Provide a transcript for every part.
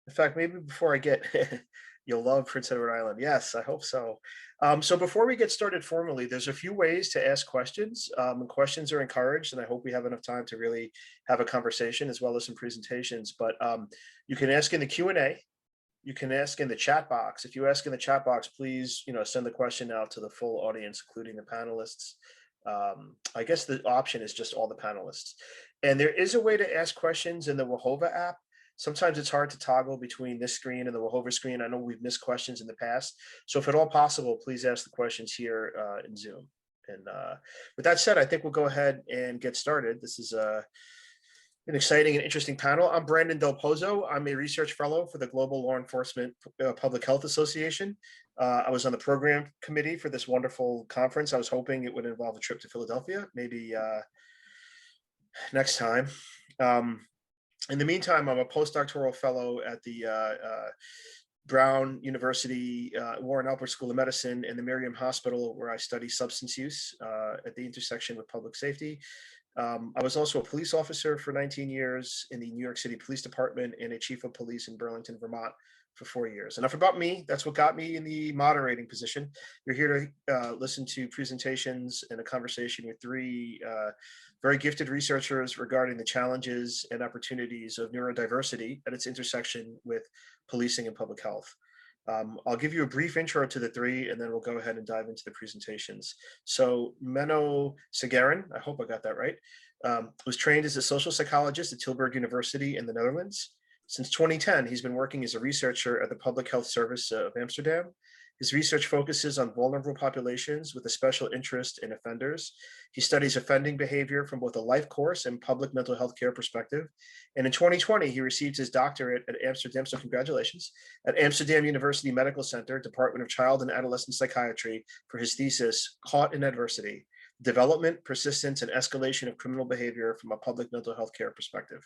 In fact, maybe before I get, you'll love Prince Edward Island. Yes, I hope so. So before we get started formally, there's a few ways to ask questions. And questions are encouraged, and I hope we have enough time to really have a conversation as well as some presentations. But you can ask in the Q&A. You can ask in the chat box. If you ask in the chat box, please, send the question out to the full audience, including the panelists. I guess the option is just all the panelists. And there is a way to ask questions in the Wahova app. Sometimes it's hard to toggle between this screen and the Wahova screen. I know we've missed questions in the past. So if at all possible, please ask the questions here in Zoom. And with that said, I think we'll go ahead and get started. This is an exciting and interesting panel. I'm Brandon Del Pozo. I'm a research fellow for the Global Law Enforcement Public Health Association. I was on the program committee for this wonderful conference. I was hoping it would involve a trip to Philadelphia, maybe next time. In the meantime, I'm a postdoctoral fellow at the Brown University Warren Alpert School of Medicine and the Miriam Hospital, where I study substance use at the intersection with public safety. I was also a police officer for 19 years in the New York City Police Department and a chief of police in Burlington, Vermont for 4 years. Enough about me. That's what got me in the moderating position. You're here to listen to presentations and a conversation with three very gifted researchers regarding the challenges and opportunities of neurodiversity at its intersection with policing and public health. I'll give you a brief intro to the three, and then we'll go ahead and dive into the presentations. So Menno Segeren, I hope I got that right, was trained as a social psychologist at Tilburg University in the Netherlands. Since 2010, he's been working as a researcher at the Public Health Service of Amsterdam. His research focuses on vulnerable populations with a special interest in offenders. He studies offending behavior from both a life course and public mental health care perspective. And in 2020, he received his doctorate at Amsterdam, so congratulations, at Amsterdam University Medical Center, Department of Child and Adolescent Psychiatry for his thesis, Caught in Adversity, Development, Persistence, and Escalation of Criminal Behavior from a Public Mental Health Care Perspective.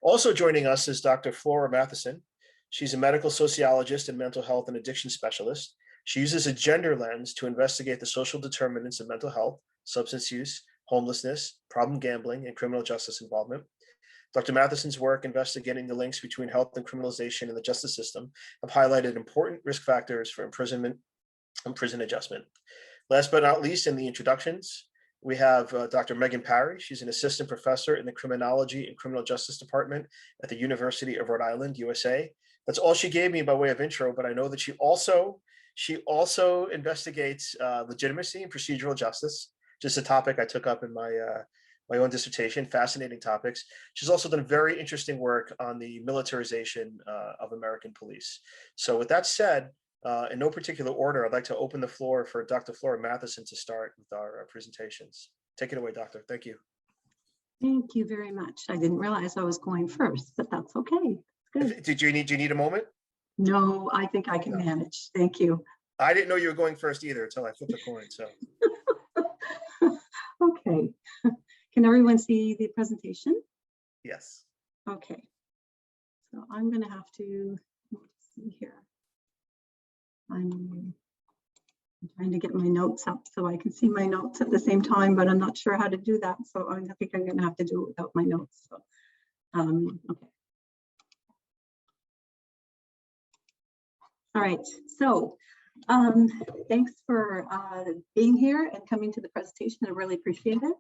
Also joining us is Dr. Flora Matheson. She's a medical sociologist and mental health and addiction specialist. She uses a gender lens to investigate the social determinants of mental health, substance use, homelessness, problem gambling, and criminal justice involvement. Dr. Matheson's work investigating the links between health and criminalization in the justice system have highlighted important risk factors for imprisonment and prison adjustment. Last but not least, in the introductions, we have Dr. Megan Parry. She's an assistant professor in the Criminology and Criminal Justice Department at the University of Rhode Island, USA. That's all she gave me by way of intro, but I know that she also investigates legitimacy and procedural justice, just a topic I took up in my own dissertation, fascinating topics. She's also done very interesting work on the militarization of American police. So with that said, in no particular order, I'd like to open the floor for Dr. Flora Matheson to start with our presentations. Take it away, Doctor. Thank you. Thank you very much. I didn't realize I was going first, but that's okay. Good. Do you need a moment? No, I think I can manage. Thank you. I didn't know you were going first either until I flipped the coin. So. Okay. Can everyone see the presentation? Yes. Okay. So I'm going to have to see here. I'm trying to get my notes up so I can see my notes at the same time, but I'm not sure how to do that. So I think I'm going to have to do it without my notes. So, okay. All right. So thanks for being here and coming to the presentation. I really appreciate it.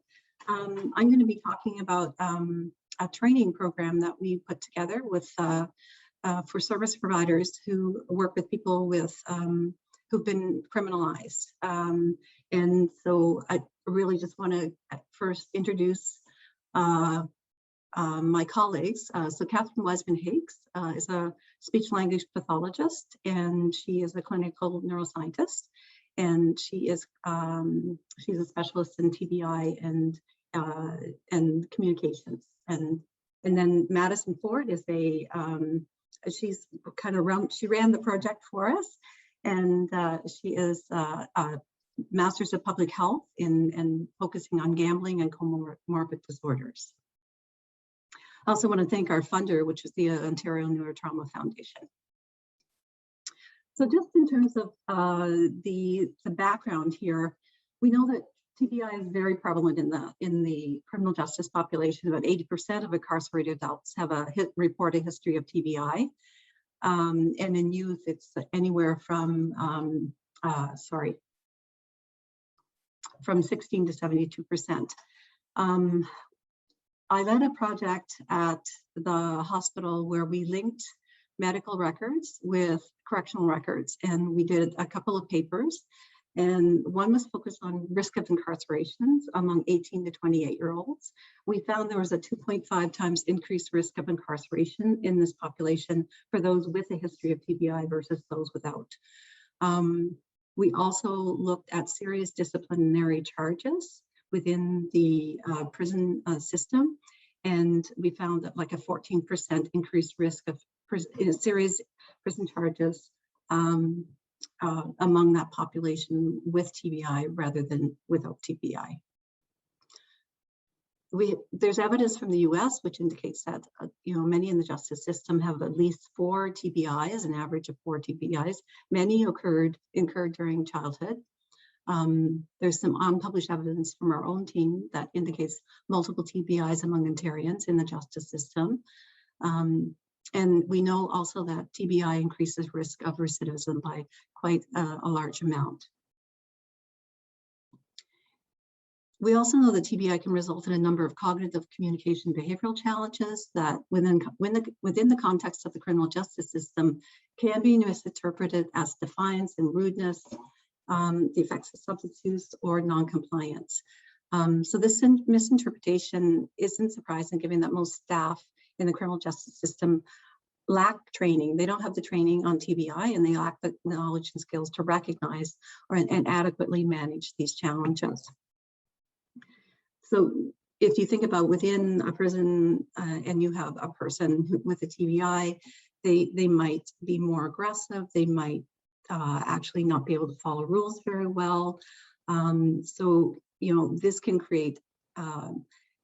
I'm going to be talking about a training program that we put together with for service providers who work with people with who've been criminalized. And so I really just want to first introduce my colleagues. So Catherine Wiseman-Higgs is a speech language pathologist, and she is a clinical neuroscientist, and she's a specialist in TBI and communications. And then Madison Ford is she's kind of she ran the project for us, and she is a master's of public health and focusing on gambling and comorbid disorders. I also want to thank our funder, which is the Ontario Neurotrauma Foundation. So just in terms of the background here, we know that TBI is very prevalent in the criminal justice population. About 80% of incarcerated adults have a reported history of TBI. And in youth, it's anywhere from, from 16 to 72%. I led a project at the hospital where we linked medical records with correctional records, and we did a couple of papers. And one was focused on risk of incarcerations among 18 to 28-year-olds. We found there was a 2.5 times increased risk of incarceration in this population for those with a history of TBI versus those without. We also looked at serious disciplinary charges within the prison system, and we found that like a 14% increased risk of serious prison charges among that population with TBI rather than without TBI. There's evidence from the US which indicates that many in the justice system have at least 4 TBIs, an average of 4 TBIs. Many incurred during childhood. There's some unpublished evidence from our own team that indicates multiple TBIs among Ontarians in the justice system. And we know also that TBI increases risk of recidivism by quite a large amount. We also know that TBI can result in a number of cognitive, communication, behavioral challenges that within the context of the criminal justice system can be misinterpreted as defiance and rudeness, the effects of substance use, or non-compliance. So this misinterpretation isn't surprising, given that most staff in the criminal justice system lack training. They don't have the training on TBI, and they lack the knowledge and skills to recognize and adequately manage these challenges. So if you think about within a prison and you have a person with a TBI, they might be more aggressive. They might actually not be able to follow rules very well. So, this can create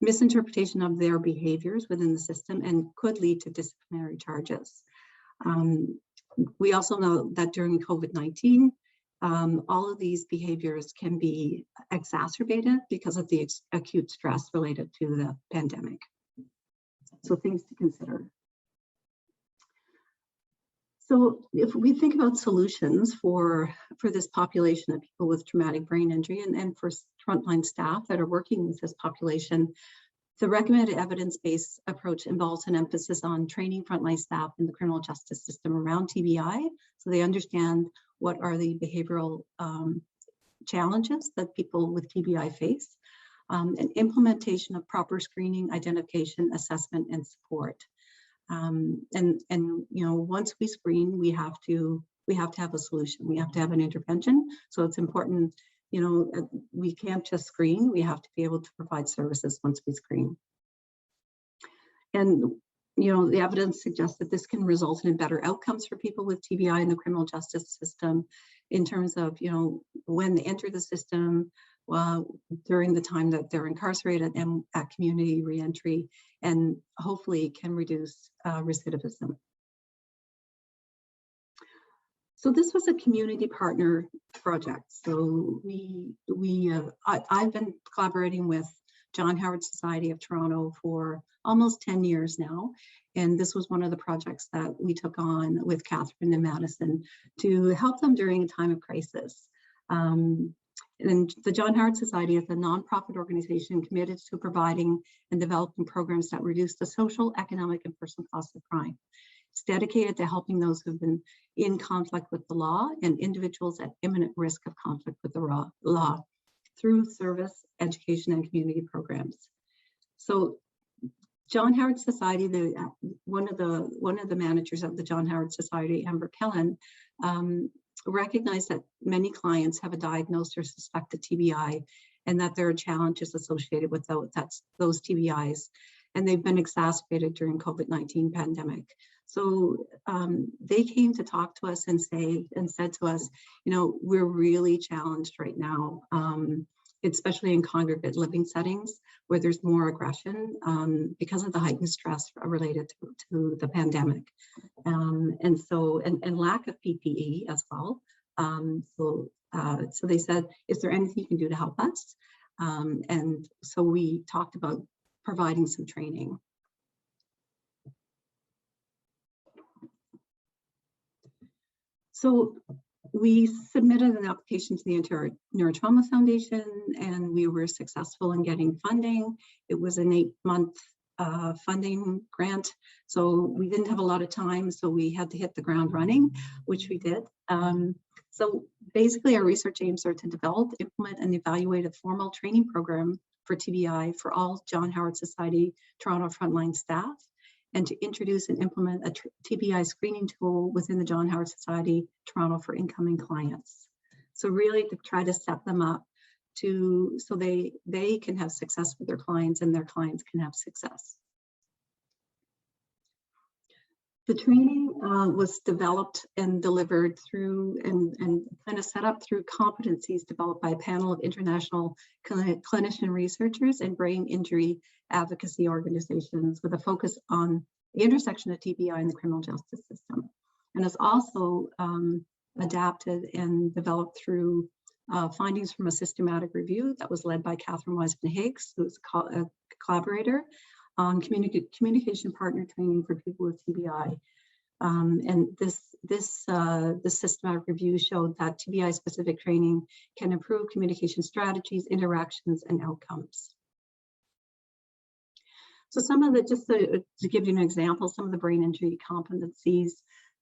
misinterpretation of their behaviors within the system and could lead to disciplinary charges. We also know that during COVID-19, all of these behaviors can be exacerbated because of the acute stress related to the pandemic. So things to consider. So if we think about solutions for this population of people with traumatic brain injury and for frontline staff that are working with this population, the recommended evidence-based approach involves an emphasis on training frontline staff in the criminal justice system around TBI, so they understand what are the behavioral challenges that people with TBI face, and implementation of proper screening, identification, assessment, and support. Once we screen, we have to have a solution. We have to have an intervention. So it's important, we can't just screen. We have to be able to provide services once we screen. And the evidence suggests that this can result in better outcomes for people with TBI in the criminal justice system, in terms of when they enter the system, during the time that they're incarcerated, and at community reentry, and hopefully can reduce recidivism. So this was a community partner project. So I've been collaborating with John Howard Society of Toronto for almost 10 years now. And this was one of the projects that we took on with Catherine and Madison to help them during a time of crisis. And the John Howard Society is a nonprofit organization committed to providing and developing programs that reduce the social, economic, and personal costs of crime. It's dedicated to helping those who've been in conflict with the law and individuals at imminent risk of conflict with the law through service, education, and community programs. So John Howard Society, one of the managers of the John Howard Society, Amber Kellen, recognized that many clients have a diagnosed or suspected TBI, and that there are challenges associated with those TBIs, and they've been exacerbated during COVID-19 pandemic. So they came to talk to us and said to us, we're really challenged right now, especially in congregate living settings where there's more aggression because of the heightened stress related to the pandemic, and lack of PPE as well. So they said, is there anything you can do to help us? And so we talked about providing some training. So we submitted an application to the Neurotrauma Foundation, and we were successful in getting funding. It was an 8-month funding grant, so we didn't have a lot of time, so we had to hit the ground running, which we did. So basically our research aims are to develop, implement, and evaluate a formal training program for TBI for all John Howard Society Toronto frontline staff, and to introduce and implement a TBI screening tool within the John Howard Society Toronto for incoming clients. So really to try to set them up so they can have success with their clients and their clients can have success. The training was developed and delivered through and kind of set up through competencies developed by a panel of international clinician researchers and brain injury advocacy organizations with a focus on the intersection of TBI and the criminal justice system. And it's also adapted and developed through findings from a systematic review that was led by Catherine Wiseman-Higgs, who's a collaborator on communication partner training for people with TBI. And this systematic review showed that TBI-specific training can improve communication strategies, interactions, and outcomes. So some of the, just to give you an example, some of the brain injury competencies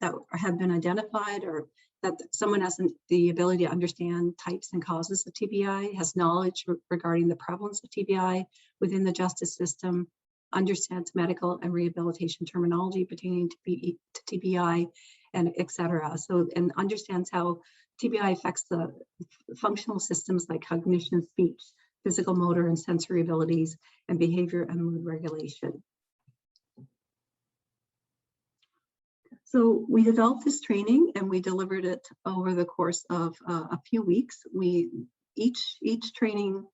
that have been identified are that someone has the ability to understand types and causes of TBI, has knowledge regarding the prevalence of TBI within the justice system, understands medical and rehabilitation terminology pertaining to TBI, and et cetera. So, and understands how TBI affects the functional systems like cognition, speech, physical, motor, and sensory abilities, and behavior and mood regulation. So we developed this training and we delivered it over the course of a few weeks. Each training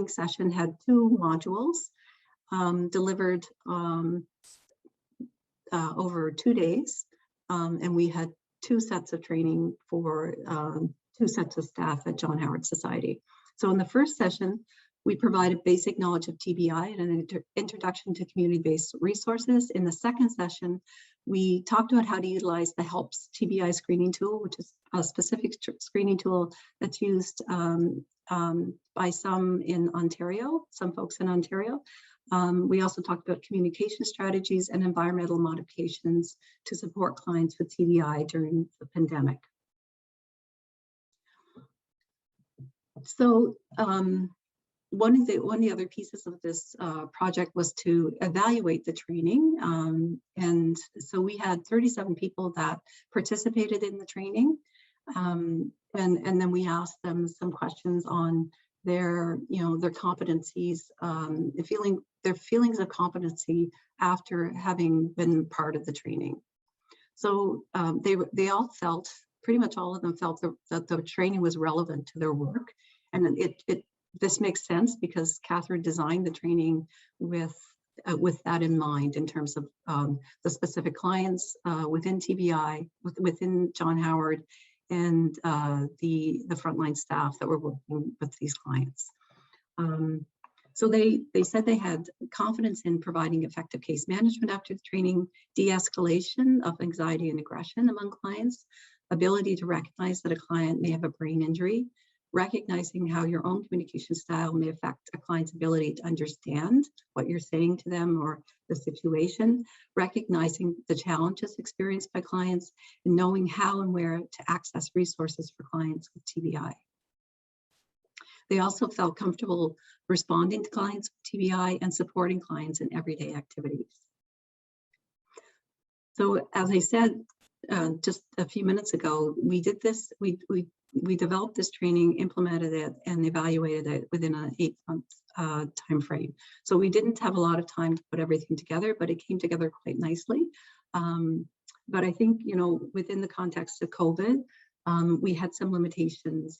session had 2 modules delivered over 2 days, and we had 2 sets of training for 2 sets of staff at John Howard Society. So in the first session, we provided basic knowledge of TBI and an introduction to community-based resources. In the second session, we talked about how to utilize the HELPS TBI screening tool, which is a specific screening tool that's used by some in Ontario, some folks in Ontario. We also talked about communication strategies and environmental modifications to support clients with TBI during the pandemic. So one of the other pieces of this project was to evaluate the training. And so we had 37 people that participated in the training. And then we asked them some questions on their competencies, their feelings of competency after having been part of the training. So they all felt, pretty much all of them felt that the training was relevant to their work. And this makes sense because Catherine designed the training with that in mind in terms of the specific clients within TBI, within John Howard, and the frontline staff that were working with these clients. So they said they had confidence in providing effective case management after the training, de-escalation of anxiety and aggression among clients, ability to recognize that a client may have a brain injury, recognizing how your own communication style may affect a client's ability to understand what you're saying to them or the situation, recognizing the challenges experienced by clients, and knowing how and where to access resources for clients with TBI. They also felt comfortable responding to clients with TBI and supporting clients in everyday activities. So as I said just a few minutes ago, we did this, we developed this training, implemented it, and evaluated it within an 8-month time frame. So we didn't have a lot of time to put everything together, but it came together quite nicely. But I think, within the context of COVID, we had some limitations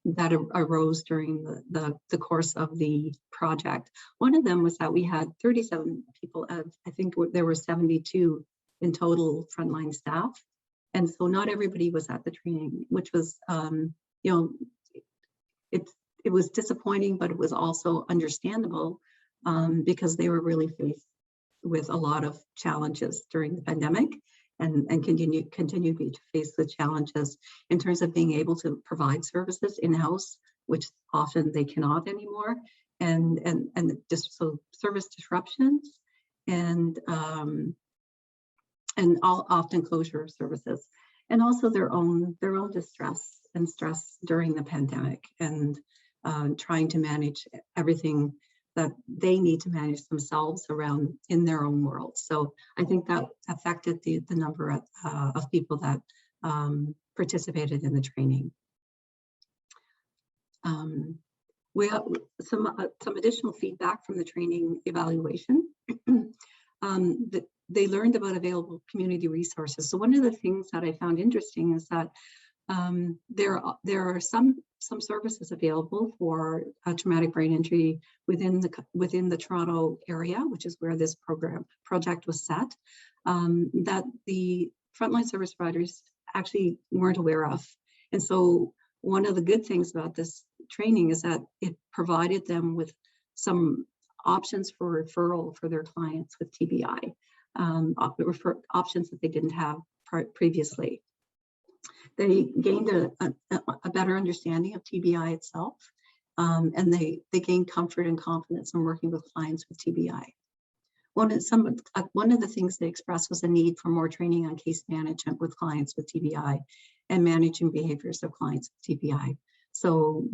that arose during the course of the project. One of them was that we had 37 people, I think there were 72 in total frontline staff. And so not everybody was at the training, which was, it was disappointing, but it was also understandable because they were really faced with a lot of challenges during the pandemic, and continue to be faced with challenges in terms of being able to provide services in-house, which often they cannot anymore, and so service disruptions and all often closure of services, and also their own distress and stress during the pandemic, and trying to manage everything that they need to manage themselves around in their own world. So I think that affected the number of people that participated in the training. We have some additional feedback from the training evaluation. That they learned about available community resources. So one of the things that I found interesting is that there are some services available for traumatic brain injury within the Toronto area, which is where this project was set, that the frontline service providers actually weren't aware of. And so one of the good things about this training is that it provided them with some options for referral for their clients with TBI, options that they didn't have previously. They gained a better understanding of TBI itself, and they gained comfort and confidence in working with clients with TBI. One of the things they expressed was a need for more training on case management with clients with TBI and managing behaviors of clients with TBI. So,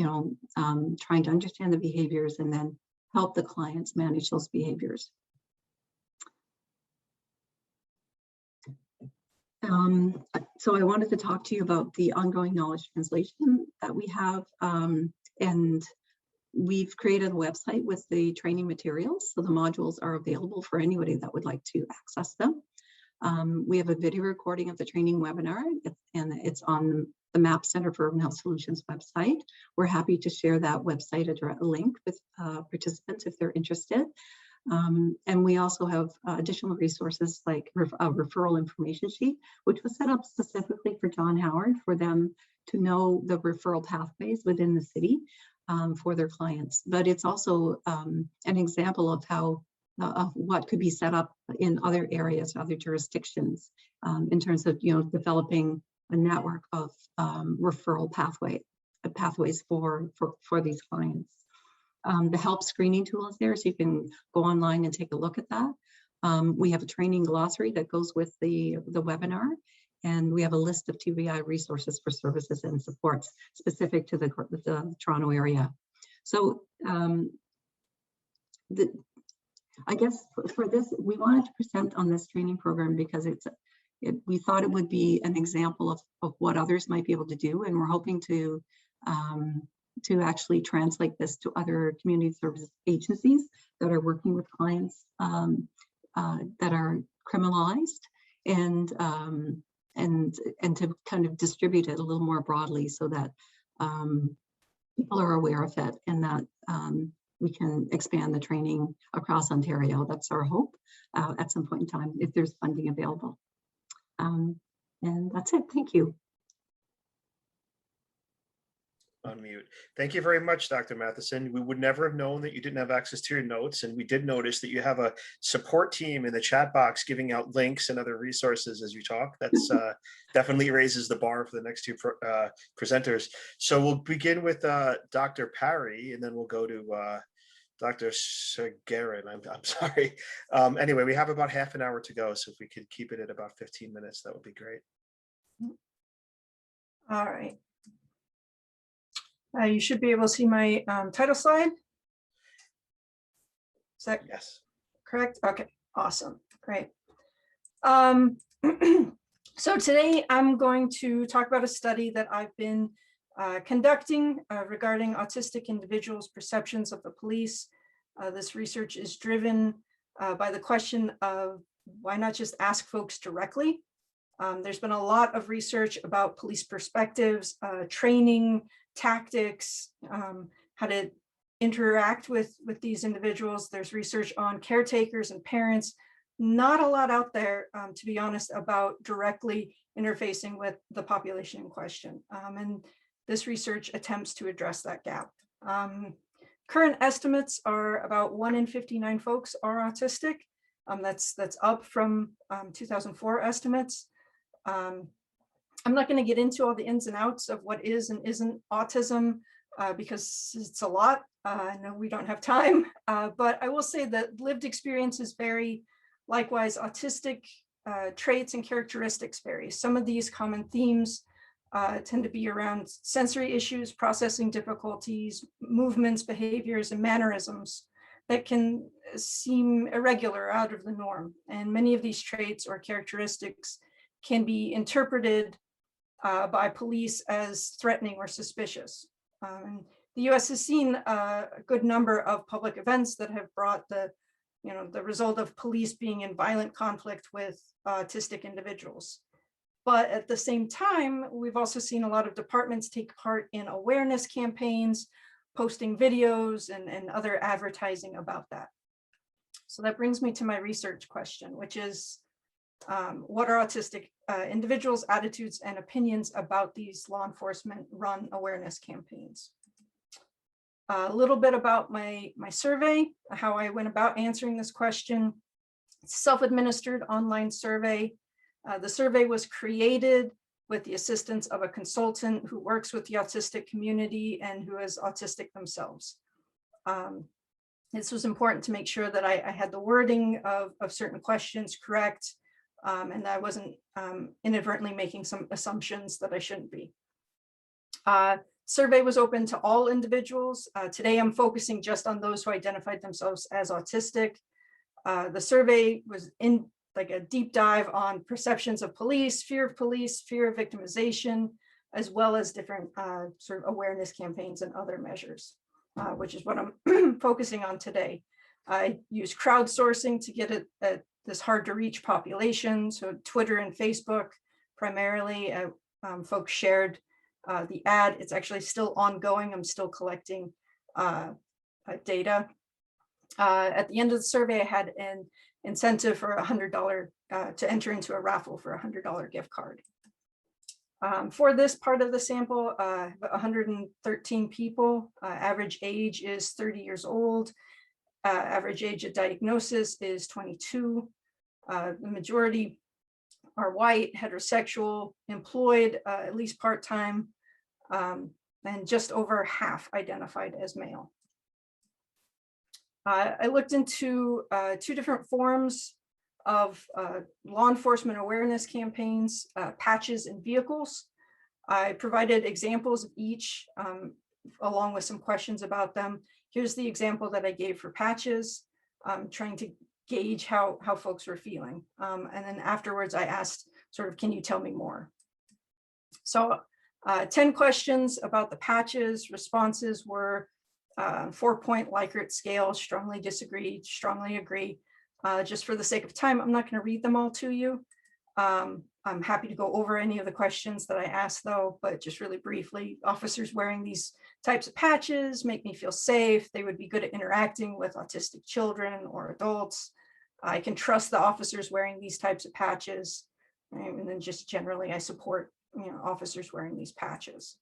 trying to understand the behaviors and then help the clients manage those behaviors. So I wanted to talk to you about the ongoing knowledge translation that we have, and we've created a website with the training materials. So the modules are available for anybody that would like to access them. We have a video recording of the training webinar, and it's on the MAP Center for Urban Health Solutions website. We're happy to share that website link with participants if they're interested. And we also have additional resources like a referral information sheet, which was set up specifically for John Howard, for them to know the referral pathways within the city for their clients. But it's also an example of how of what could be set up in other areas, other jurisdictions, in terms of developing a network of referral pathways for these clients. The help screening tool is there, so you can go online and take a look at that. We have a training glossary that goes with the webinar, and we have a list of TBI resources for services and supports specific to the Toronto area. So I guess for this, we wanted to present on this training program because we thought it would be an example of what others might be able to do, and we're hoping to actually translate this to other community service agencies that are working with clients that are criminalized, and to kind of distribute it a little more broadly so that people are aware of it, and that we can expand the training across Ontario. That's our hope at some point in time, if there's funding available. And that's it. Thank you. Unmute. Thank you very much, Dr. Matheson. We would never have known that you didn't have access to your notes, and we did notice that you have a support team in the chat box giving out links and other resources as you talk. That's definitely raises the bar for the next two presenters. So we'll begin with Dr. Parry, and then we'll go to Dr. Seguin. I'm sorry. Anyway, we have about half an hour to go, so if we could keep it at about 15 minutes, that would be great. All right. You should be able to see my title slide. Is that correct? Okay, awesome, great. So today I'm going to talk about a study that I've been conducting regarding autistic individuals' perceptions of the police. This research is driven by the question of why not just ask folks directly? There's been a lot of research about police perspectives, training, tactics, how to interact with these individuals. There's research on caretakers and parents. Not a lot out there, to be honest, about directly interfacing with the population in question. And this research attempts to address that gap. Current estimates are about 1 in 59 folks are autistic. That's up from 2004 estimates. I'm not going to get into all the ins and outs of what is and isn't autism because it's a lot. I know we don't have time, but I will say that lived experiences vary. Likewise, autistic traits and characteristics vary. Some of these common themes tend to be around sensory issues, processing difficulties, movements, behaviors, and mannerisms that can seem irregular, out of the norm. And many of these traits or characteristics can be interpreted by police as threatening or suspicious. The US has seen a good number of public events that have brought the result of police being in violent conflict with autistic individuals. But at the same time, we've also seen a lot of departments take part in awareness campaigns, posting videos and other advertising about that. So that brings me to my research question, which is, what are autistic individuals' attitudes and opinions about these law enforcement run awareness campaigns? A little bit about my survey, how I went about answering this question. It's a self-administered online survey. The survey was created with the assistance of a consultant who works with the autistic community and who is autistic themselves. This was important to make sure that I had the wording of certain questions correct, and I wasn't inadvertently making some assumptions that I shouldn't be. Survey was open to all individuals. Today I'm focusing just on those who identified themselves as autistic. The survey was in like a deep dive on perceptions of police, fear of victimization, as well as different sort of awareness campaigns and other measures, which is what I'm focusing on today. I use crowdsourcing to get at this hard to reach population. So Twitter and Facebook primarily, folks shared the ad. It's actually still ongoing. I'm still collecting data. At the end of the survey, I had an incentive for $100 to enter into a raffle for a $100 gift card. For this part of the sample, 113 people, average age is 30 years old. Average age of diagnosis is 22. The majority are white, heterosexual, employed, at least part-time, and just over half identified as male. I looked into 2 different forms of law enforcement awareness campaigns, patches and vehicles. I provided examples of each along with some questions about them. Here's the example that I gave for patches, trying to gauge how folks were feeling. And then afterwards I asked sort of, can you tell me more? So 10 questions about the patches. Responses were 4-point Likert scale, strongly disagree, strongly agree. Just for the sake of time, I'm not going to read them all to you. I'm happy to go over any of the questions that I asked though, but just really briefly, officers wearing these types of patches make me feel safe. They would be good at interacting with autistic children or adults. I can trust the officers wearing these types of patches. And then just generally, I support officers wearing these patches.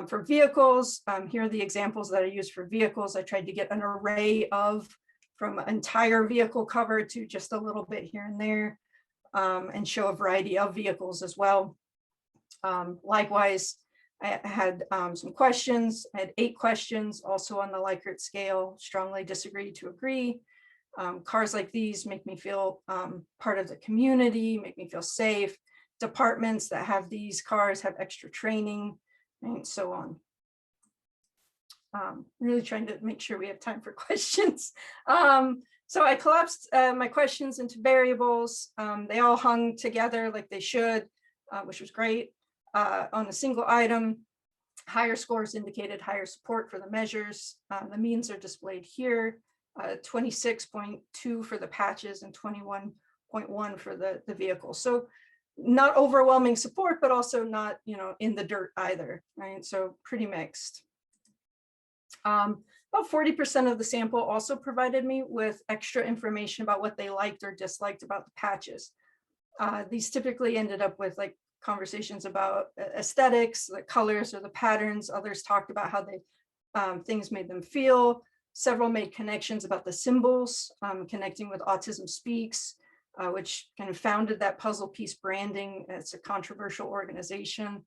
For vehicles, here are the examples that I use for vehicles. I tried to get an array of, from entire vehicle cover to just a little bit here and there, and show a variety of vehicles as well. Likewise, I had some questions. I had 8 questions, also on the Likert scale, strongly disagree to agree. Cars like these make me feel part of the community, make me feel safe. Departments that have these cars have extra training, and so on. Really trying to make sure we have time for questions. So I collapsed my questions into variables. They all hung together like they should, which was great. On a single item, higher scores indicated higher support for the measures. The means are displayed here, 26.2 for the patches and 21.1 for the vehicle. So not overwhelming support, but also not, in the dirt either, right? So pretty mixed. About 40% of the sample also provided me with extra information about what they liked or disliked about the patches. These typically ended up with like conversations about aesthetics, the colors or the patterns. Others talked about how things made them feel. Several made connections about the symbols, connecting with Autism Speaks, which kind of founded that puzzle piece branding. It's a controversial organization.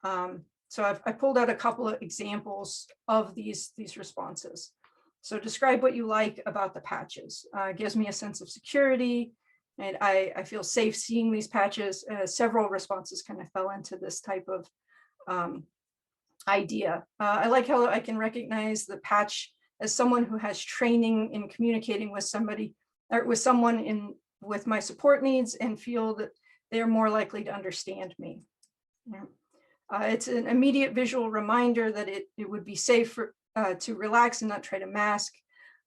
So I pulled out a couple of examples of these responses. So describe what you like about the patches. It gives me a sense of security, and I feel safe seeing these patches. Several responses kind of fell into this type of idea. I like how I can recognize the patch as someone who has training in communicating with somebody or with someone with my support needs, and feel that they're more likely to understand me. Yeah. It's an immediate visual reminder that it would be safe to relax and not try to mask.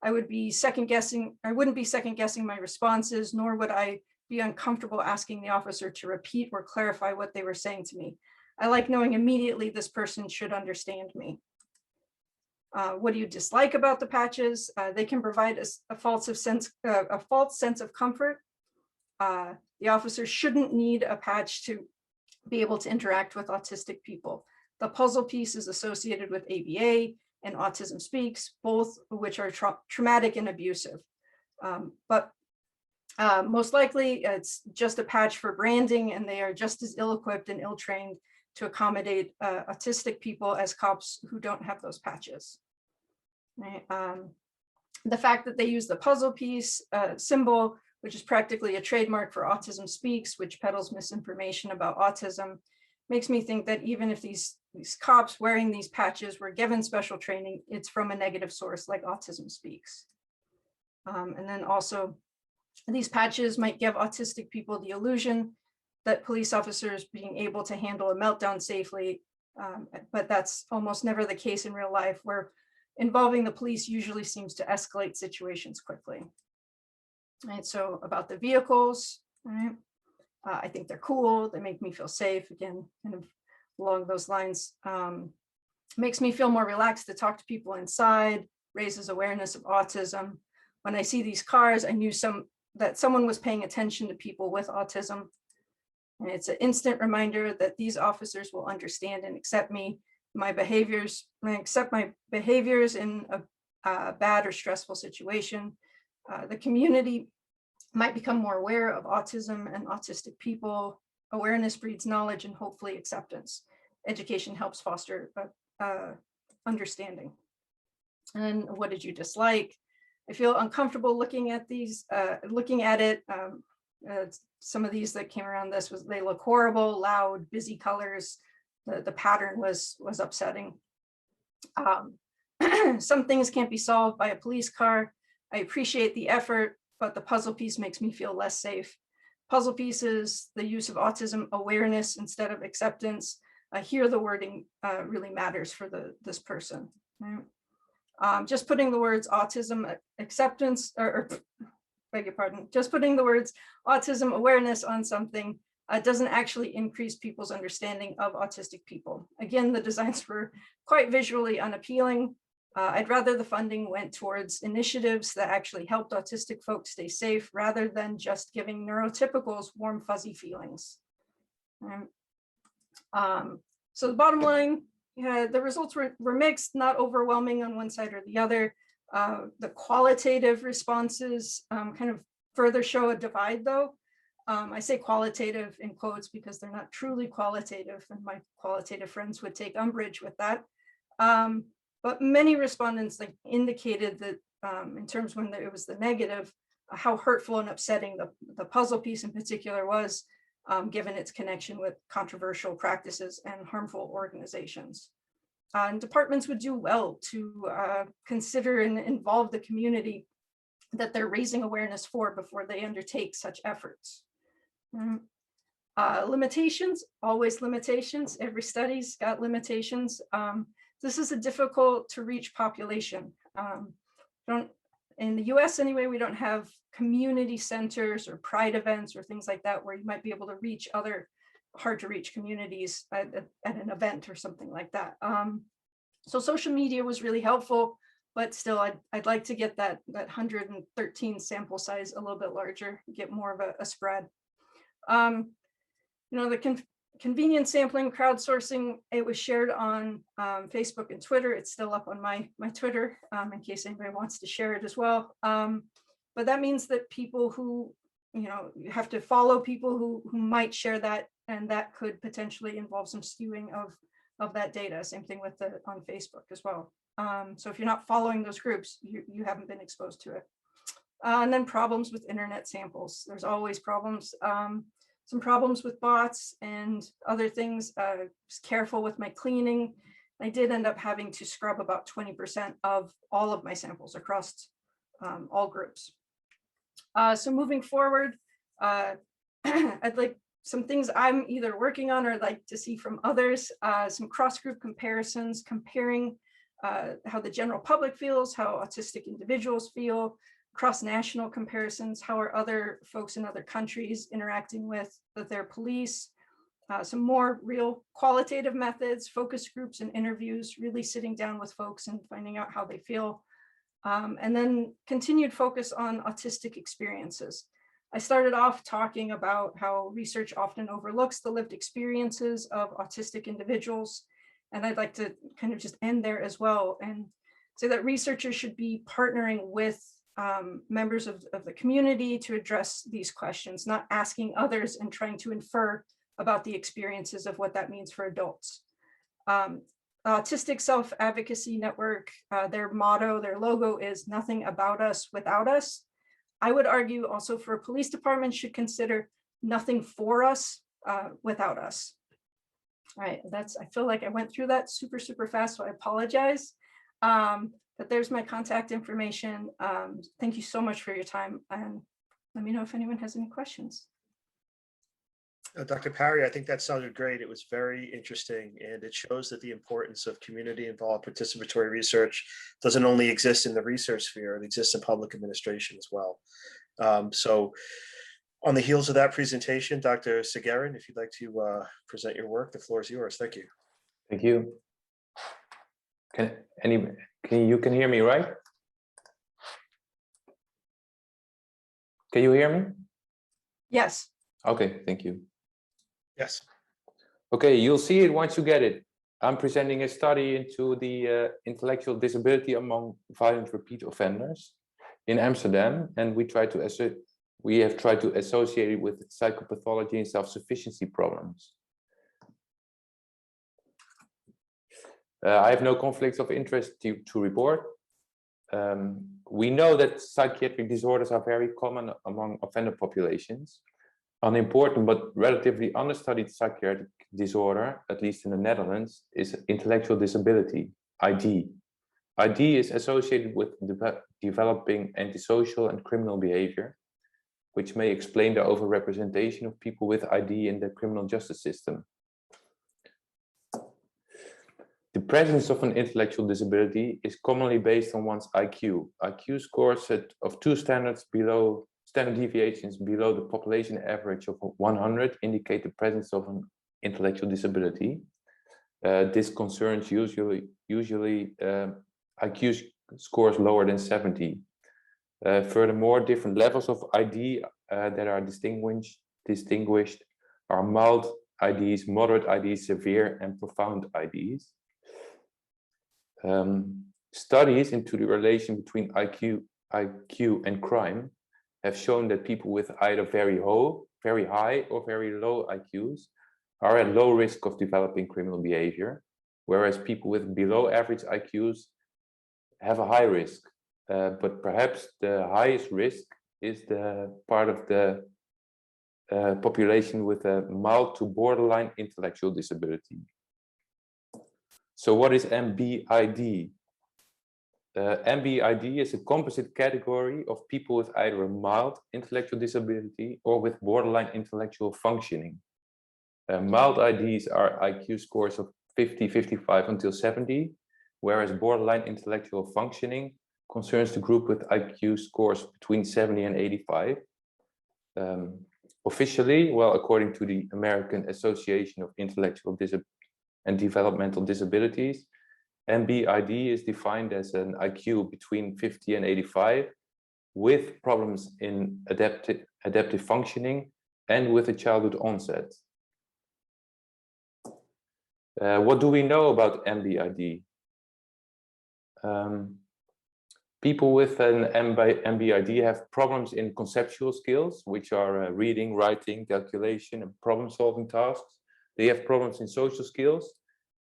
I wouldn't be second guessing my responses, nor would I be uncomfortable asking the officer to repeat or clarify what they were saying to me. I like knowing immediately this person should understand me. What do you dislike about the patches? They can provide a false sense of comfort. The officer shouldn't need a patch to be able to interact with autistic people. The puzzle piece is associated with ABA and Autism Speaks, both of which are traumatic and abusive. But most likely it's just a patch for branding, and they are just as ill-equipped and ill-trained to accommodate autistic people as cops who don't have those patches. Right? The fact that they use the puzzle piece symbol, which is practically a trademark for Autism Speaks, which peddles misinformation about autism, makes me think that even if these cops wearing these patches were given special training, it's from a negative source like Autism Speaks. And then also, these patches might give autistic people the illusion that police officers being able to handle a meltdown safely, but that's almost never the case in real life, where involving the police usually seems to escalate situations quickly. Right, so about the vehicles, right? I think they're cool. They make me feel safe. Again, kind of along those lines. Makes me feel more relaxed to talk to people inside, raises awareness of autism. When I see these cars, I knew that someone was paying attention to people with autism. And it's an instant reminder that these officers will understand and accept me, my behaviors, accept my behaviors in a bad or stressful situation. The community might become more aware of autism and autistic people. Awareness breeds knowledge and hopefully acceptance. Education helps foster understanding. And what did you dislike? I feel uncomfortable looking at these, some of these that came around this they look horrible, loud, busy colors. The pattern was upsetting. Some things can't be solved by a police car. I appreciate the effort, but the puzzle piece makes me feel less safe. Puzzle pieces, the use of autism awareness instead of acceptance. Here the wording really matters for this person. Right? Just putting the words autism acceptance, beg your pardon, just putting the words autism awareness on something doesn't actually increase people's understanding of autistic people. Again, the designs were quite visually unappealing. I'd rather the funding went towards initiatives that actually helped autistic folks stay safe rather than just giving neurotypicals warm, fuzzy feelings. So the bottom line, the results were mixed, not overwhelming on one side or the other. The qualitative responses kind of further show a divide though. I say qualitative in quotes because they're not truly qualitative, and my qualitative friends would take umbrage with that. But many respondents indicated that in terms when it was the negative, how hurtful and upsetting the puzzle piece in particular was, given its connection with controversial practices and harmful organizations. And departments would do well to consider and involve the community that they're raising awareness for before they undertake such efforts. Limitations, always limitations. Every study's got limitations. This is a difficult to reach population. In the US anyway, we don't have community centers or pride events or things like that where you might be able to reach other hard to reach communities at an event or something like that. So social media was really helpful, but still I'd like to get that 113 sample size a little bit larger, get more of a spread. The convenient sampling, crowdsourcing. It was shared on Facebook and Twitter. It's still up on my Twitter in case anybody wants to share it as well. But that means that people who, you have to follow people who might share that, and that could potentially involve some skewing of that data. Same thing with on Facebook as well. So if you're not following those groups, you haven't been exposed to it. And then problems with internet samples. There's always problems. Some problems with bots and other things. Was careful with my cleaning. I did end up having to scrub about 20% of all of my samples across all groups. So moving forward, I'd like some things I'm either working on or like to see from others, some cross-group comparisons, comparing how the general public feels, how autistic individuals feel, cross-national comparisons, how are other folks in other countries interacting with their police, some more real qualitative methods, focus groups and interviews, really sitting down with folks and finding out how they feel. And then continued focus on autistic experiences. I started off talking about how research often overlooks the lived experiences of autistic individuals. And I'd like to kind of just end there as well and say that researchers should be partnering with members of the community to address these questions, not asking others and trying to infer about the experiences of what that means for adults. Autistic Self-Advocacy Network, their motto, their logo is "Nothing about us without us." I would argue also for a police department should consider "Nothing for us without us." All right, I feel like I went through that super fast, so I apologize. But there's my contact information. Thank you so much for your time, and let me know if anyone has any questions. Dr. Parry, I think that sounded great. It was very interesting, and it shows that the importance of community-involved participatory research doesn't only exist in the research sphere, it exists in public administration as well. So on the heels of that presentation, Dr. Seguerin, if you'd like to present your work, the floor is yours. Thank you. Thank you. You can hear me, right? Can you hear me? Yes. Okay, thank you. Yes. Okay, you'll see it once you get it. I'm presenting a study into the intellectual disability among violent repeat offenders in Amsterdam, and we have tried to associate it with psychopathology and self-sufficiency problems. I have no conflicts of interest to report. We know that psychiatric disorders are very common among offender populations. Unimportant but relatively understudied psychiatric disorder, at least in the Netherlands, is intellectual disability, ID. ID is associated with developing antisocial and criminal behavior, which may explain the overrepresentation of people with ID in the criminal justice system. The presence of an intellectual disability is commonly based on one's IQ. IQ scores of two standard deviations below the population average of 100 indicate the presence of an intellectual disability. This concerns usually IQ scores lower than 70. Furthermore, different levels of ID that are distinguished are mild IDs, moderate IDs, severe and profound IDs. Studies into the relation between IQ and crime have shown that people with either very high or very low IQs are at low risk of developing criminal behavior, whereas people with below average IQs have a high risk. But perhaps the highest risk is the part of the population with a mild to borderline intellectual disability. So what is MBID? MBID is a composite category of people with either a mild intellectual disability or with borderline intellectual functioning. Mild IDs are IQ scores of 50, 55 until 70, whereas borderline intellectual functioning concerns the group with IQ scores between 70 and 85. Officially, well, according to the American Association of Intellectual and Developmental Disabilities, MBID is defined as an IQ between 50 and 85 with problems in adaptive functioning and with a childhood onset. What do we know about MBID? People with an MBID have problems in conceptual skills, which are reading, writing, calculation, and problem-solving tasks. They have problems in social skills.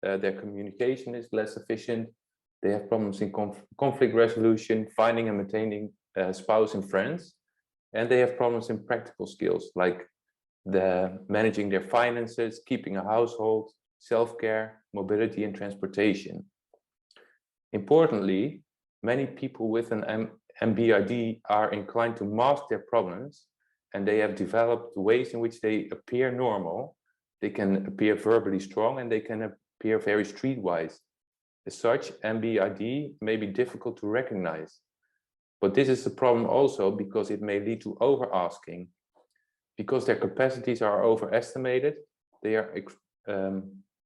Their communication is less efficient. They have problems in conflict resolution, finding and maintaining spouse and friends. And they have problems in practical skills, like managing their finances, keeping a household, self-care, mobility, and transportation. Importantly, many people with an MBID are inclined to mask their problems, and they have developed ways in which they appear normal. They can appear verbally strong, and they can appear very streetwise. As such, MBID may be difficult to recognize. But this is a problem also because it may lead to over-asking. Because their capacities are overestimated, they are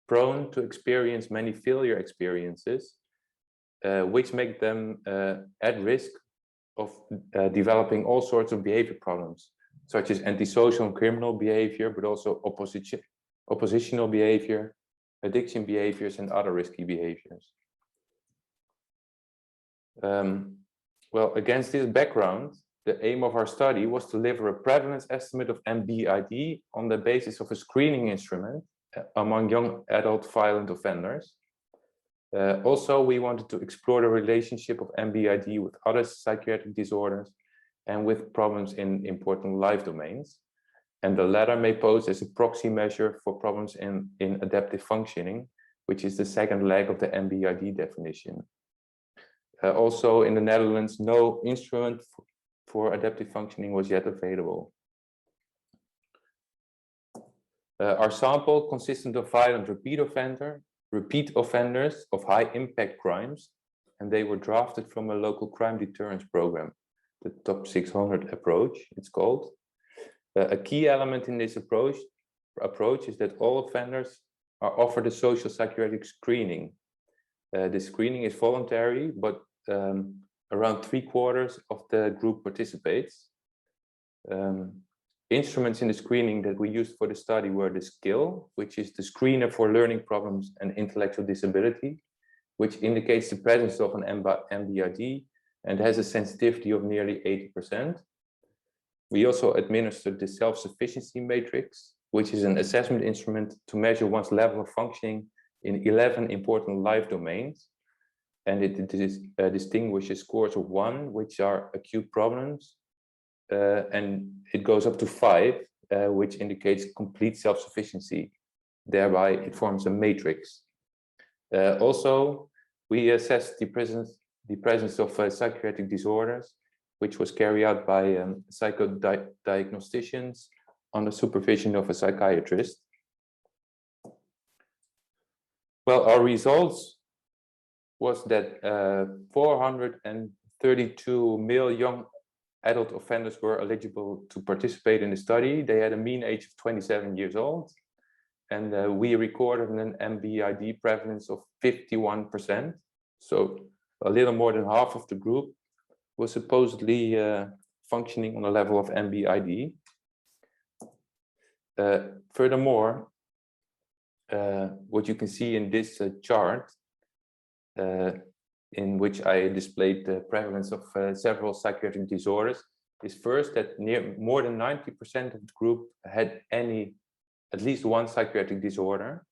prone to experience many failure experiences, which make them at risk of developing all sorts of behavior problems, such as antisocial and criminal behavior, but also oppositional behavior, addiction behaviors, and other risky behaviors. Well, against this background, the aim of our study was to deliver a prevalence estimate of MBID on the basis of a screening instrument among young adult violent offenders. Also, we wanted to explore the relationship of MBID with other psychiatric disorders and with problems in important life domains. And the latter may pose as a proxy measure for problems in adaptive functioning, which is the second leg of the MBID definition. Also, in the Netherlands, no instrument for adaptive functioning was yet available. Our sample consisted of violent repeat offenders of high impact crimes, and they were drafted from a local crime deterrence program, the Top 600 approach, it's called. A key element in this approach is that all offenders are offered a social psychiatric screening. The screening is voluntary, but around 3/4 of the group participates. Instruments in the screening that we used for the study were the SCIL, which is the screener for learning problems and intellectual disability, which indicates the presence of an MBID and has a sensitivity of nearly 80%. We also administered the self-sufficiency matrix, which is an assessment instrument to measure one's level of functioning in 11 important life domains. And it distinguishes scores of 1, which are acute problems, and it goes up to 5, which indicates complete self-sufficiency. Thereby, it forms a matrix. Also, we assessed the presence of psychiatric disorders, which was carried out by psychodiagnosticians under supervision of a psychiatrist. Well, our results was that 432 male young adult offenders were eligible to participate in the study. They had a mean age of 27 years old, and we recorded an MBID prevalence of 51%. So a little more than half of the group was supposedly functioning on the level of MBID. Furthermore, what you can see in this chart, in which I displayed the prevalence of several psychiatric disorders, is first that more than 90% of the group had at least one psychiatric disorder,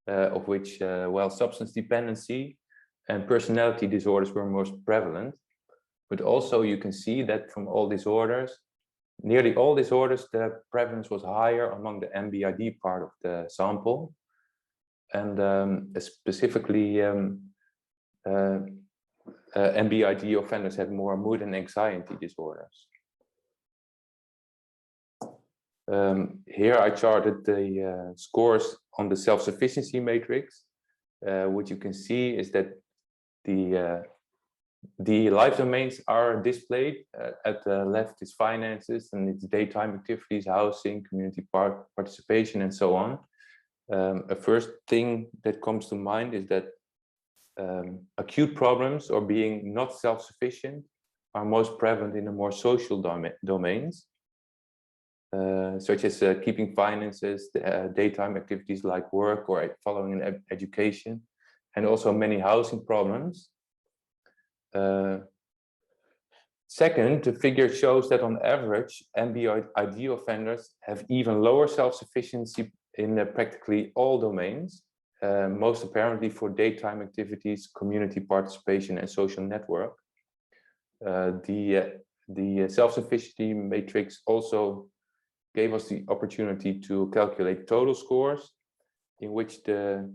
of which, well, substance dependency and personality disorders were most prevalent. But also you can see that from all disorders, nearly all disorders, the prevalence was higher among the MBID part of the sample. And specifically, MBID offenders had more mood and anxiety disorders. Here I charted the scores on the self-sufficiency matrix. What you can see is that the life domains are displayed. At the left is finances, and it's daytime activities, housing, community participation, and so on. A first thing that comes to mind is that acute problems or being not self-sufficient are most prevalent in the more social domains. such as keeping finances, daytime activities like work or following an education, and also many housing problems. Second, the figure shows that on average, MBID offenders have even lower self-sufficiency in practically all domains, most apparently for daytime activities, community participation, and social network. The self-sufficiency matrix also gave us the opportunity to calculate total scores, in which the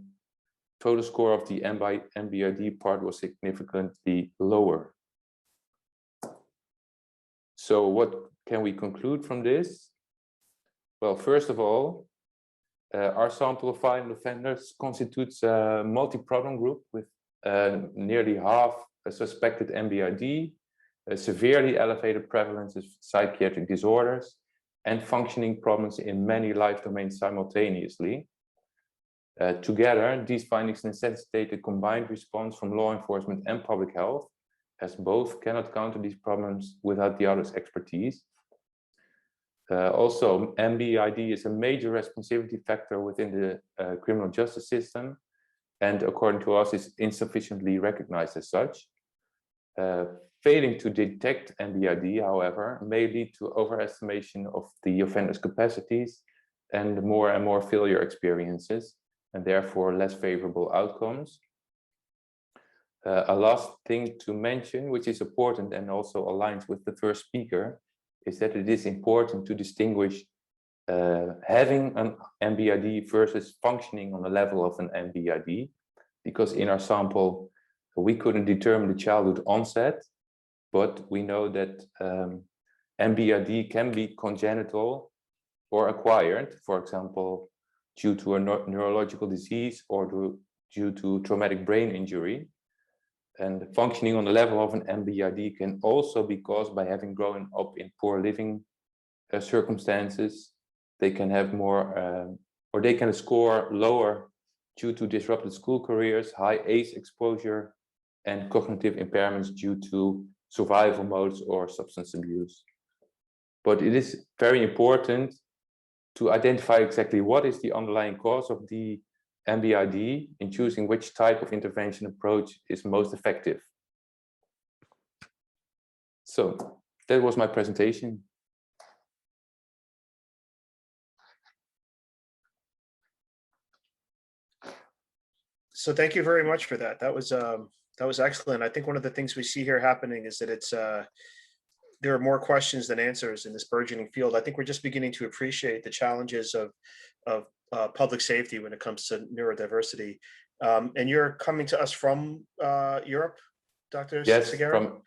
total score of the MBID part was significantly lower. So what can we conclude from this? Well, first of all, our sample of violent offenders constitutes a multi-problem group with nearly half a suspected MBID, a severely elevated prevalence of psychiatric disorders, and functioning problems in many life domains simultaneously. Together, these findings necessitate a combined response from law enforcement and public health, as both cannot counter these problems without the other's expertise. Also, MBID is a major responsivity factor within the criminal justice system, and according to us, is insufficiently recognized as such. Failing to detect MBID, however, may lead to overestimation of the offender's capacities and more failure experiences, and therefore less favorable outcomes. A last thing to mention, which is important and also aligns with the first speaker, is that it is important to distinguish having an MBID versus functioning on the level of an MBID, because in our sample, we couldn't determine the childhood onset, but we know that MBID can be congenital or acquired, for example, due to a neurological disease or due to traumatic brain injury. And functioning on the level of an MBID can also be caused by having grown up in poor living circumstances. They can have more, or they can score lower due to disrupted school careers, high ACE exposure, and cognitive impairments due to survival modes or substance abuse. But it is very important to identify exactly what is the underlying cause of the MBID in choosing which type of intervention approach is most effective. So that was my presentation. So thank you very much for that. That was excellent. I think one of the things we see here happening is that it's there are more questions than answers in this burgeoning field. I think we're just beginning to appreciate the challenges of public safety when it comes to neurodiversity. And you're coming to us from Europe, Dr. Yes, Segura?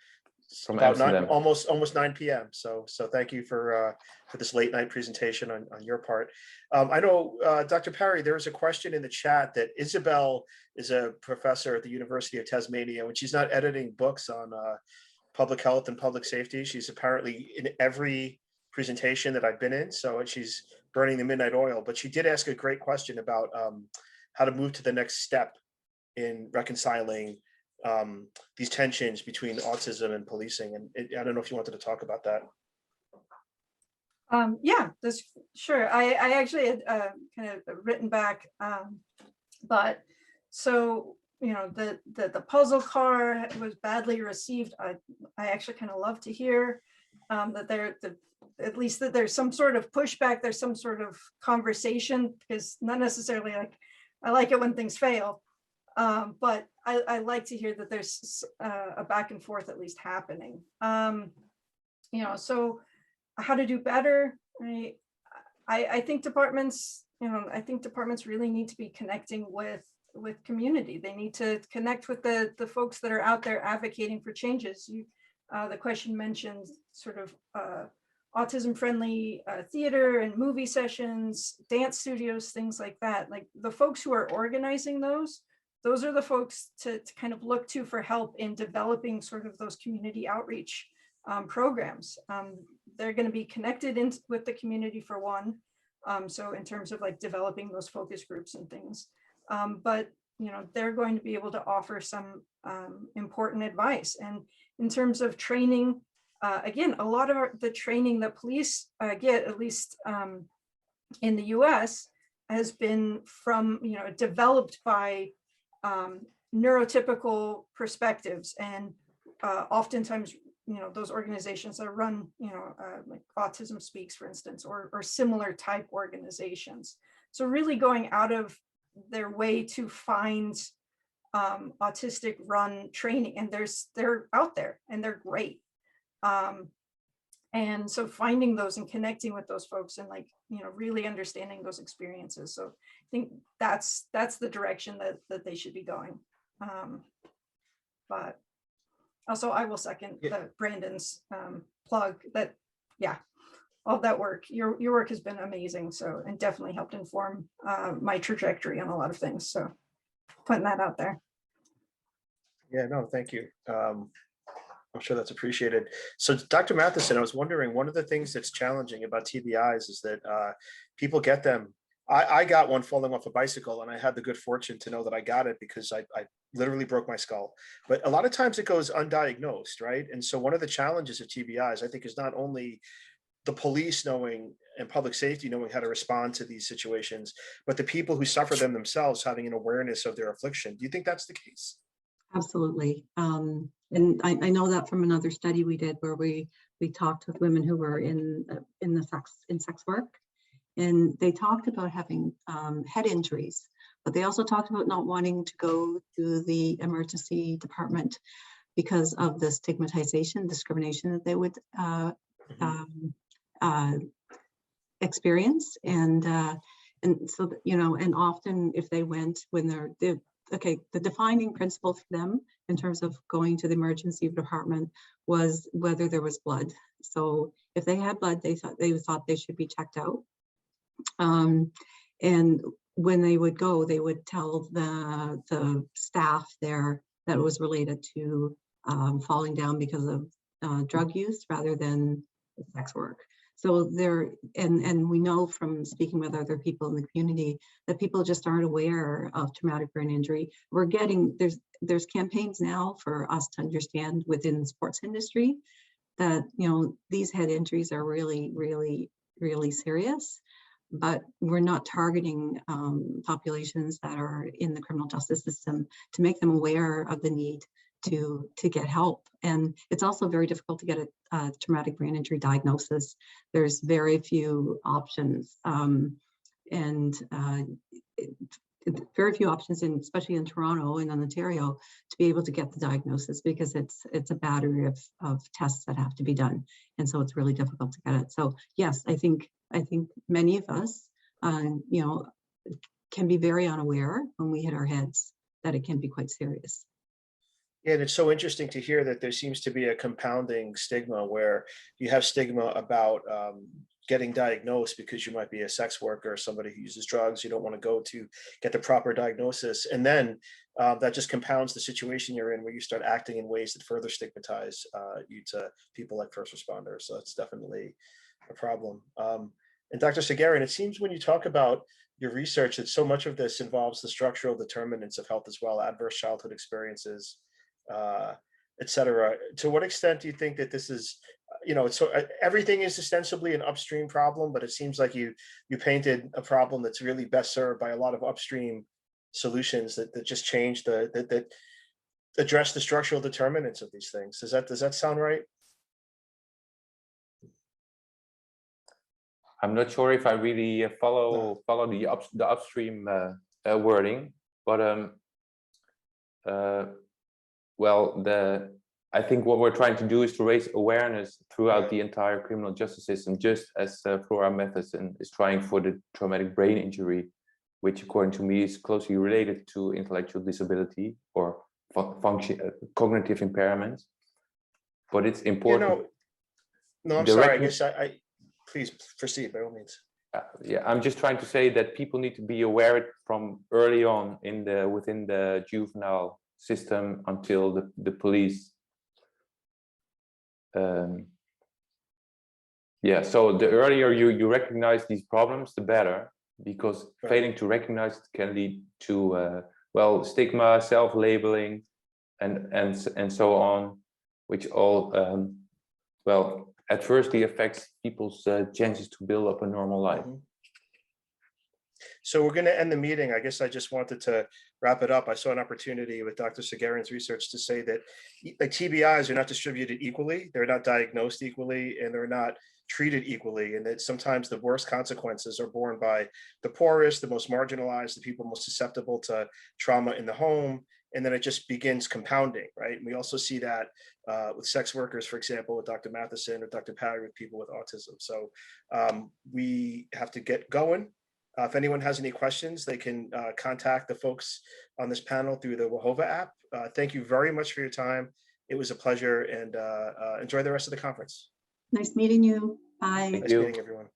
from Amsterdam. Almost 9 p.m. So thank you for this late night presentation on your part. I know, Dr. Parry, there was a question in the chat that Isabel is a professor at the University of Tasmania, when she's not editing books on public health and public safety. She's apparently in every presentation that I've been in, so she's burning the midnight oil. But she did ask a great question about how to move to the next step in reconciling these tensions between autism and policing. And I don't know if you wanted to talk about that. Yeah, that's sure. I actually had kind of written back, but so, you know, the puzzle car was badly received. I actually kind of love to hear that at least that there's some sort of pushback, there's some sort of conversation, because not necessarily like, I like it when things fail, but I like to hear that there's a back and forth at least happening. You know, so how to do better, right? I think departments, you know, I think departments really need to be connecting with community. They need to connect with the folks that are out there advocating for changes. The question mentioned sort of autism-friendly theater and movie sessions, dance studios, things like that. Like the folks who are organizing those are the folks to kind of look to for help in developing sort of those community outreach programs. They're going to be connected in with the community for one. So in terms of like developing those focus groups and things, but you know, they're going to be able to offer some important advice. And in terms of training again, a lot of the training that police get, at least in the US, has been from, developed by neurotypical perspectives, and oftentimes, those organizations that run, like Autism Speaks, for instance, or similar type organizations. So really going out of their way to find autistic run training, and they're out there and they're great. And so finding those and connecting with those folks and really understanding those experiences. So I think that's the direction that they should be going. But also I will second Brandon's plug that, all that work, your work has been amazing. So, and definitely helped inform my trajectory on a lot of things. So putting that out there. Yeah, no, thank you. I'm sure that's appreciated. So Dr. Matheson, I was wondering, one of the things that's challenging about TBIs is that people get them. I got one falling off a bicycle, and I had the good fortune to know that I got it because I literally broke my skull. But a lot of times it goes undiagnosed, right? And so one of the challenges of TBIs, I think, is not only the police knowing and public safety knowing how to respond to these situations, but the people who suffer them themselves having an awareness of their affliction. Do you think that's the case? Absolutely. And I know that from another study we did where we talked with women who were in sex work, and they talked about having head injuries, but they also talked about not wanting to go to the emergency department because of the stigmatization, discrimination that they would experience, and so and often if they went when the defining principle for them in terms of going to the emergency department was whether there was blood. So if they had blood, they thought they should be checked out. And when they would go, they would tell the staff there that it was related to falling down because of drug use rather than sex work. So there, and we know from speaking with other people in the community that people just aren't aware of traumatic brain injury. We're getting, there's campaigns now for us to understand within the sports industry that, these head injuries are really, really, really serious, but we're not targeting populations that are in the criminal justice system to make them aware of the need to get help. And it's also very difficult to get a traumatic brain injury diagnosis. There's very few options, very few options, especially in Toronto and in Ontario, to be able to get the diagnosis, because it's a battery of tests that have to be done, and so it's really difficult to get it. So yes, I think many of us, can be very unaware when we hit our heads that it can be quite serious. Yeah, and it's so interesting to hear that there seems to be a compounding stigma where you have stigma about getting diagnosed because you might be a sex worker or somebody who uses drugs. You don't want to go to get the proper diagnosis. And then that just compounds the situation you're in, where you start acting in ways that further stigmatize you to people like first responders. So that's definitely a problem. And Dr. Sagarin, it seems when you talk about your research that so much of this involves the structural determinants of health as well, adverse childhood experiences, et cetera. To what extent do you think that this is, so everything is ostensibly an upstream problem, but it seems like you painted a problem that's really best served by a lot of upstream solutions that just change that address the structural determinants of these things. Does that sound right? I'm not sure if I really follow the upstream wording, but I think what we're trying to do is to raise awareness throughout the entire criminal justice system, just as Flora Matheson is trying for the traumatic brain injury, which according to me is closely related to intellectual disability or cognitive impairments. But it's important. No, I'm sorry. I guess I please proceed by all means. Yeah, I'm just trying to say that people need to be aware from early on within the juvenile system until the police. So the earlier you recognize these problems, the better, because failing to recognize it can lead to stigma, self-labeling, and so on, which all well, adversely affects people's chances to build up a normal life. Mhm. So we're going to end the meeting. I guess I just wanted to wrap it up. I saw an opportunity with Dr. Segarian's research to say that like TBIs are not distributed equally, they're not diagnosed equally, and they're not treated equally, and that sometimes the worst consequences are borne by the poorest, the most marginalized, the people most susceptible to trauma in the home, and then it just begins compounding, right? And we also see that with sex workers, for example, with Dr. Matheson or Dr. Parry with people with autism. So we have to get going. If anyone has any questions, they can contact the folks on this panel through the Wahova app. Thank you very much for your time. It was a pleasure, and enjoy the rest of the conference. Nice meeting you. Bye. Thank Nice you. meeting everyone.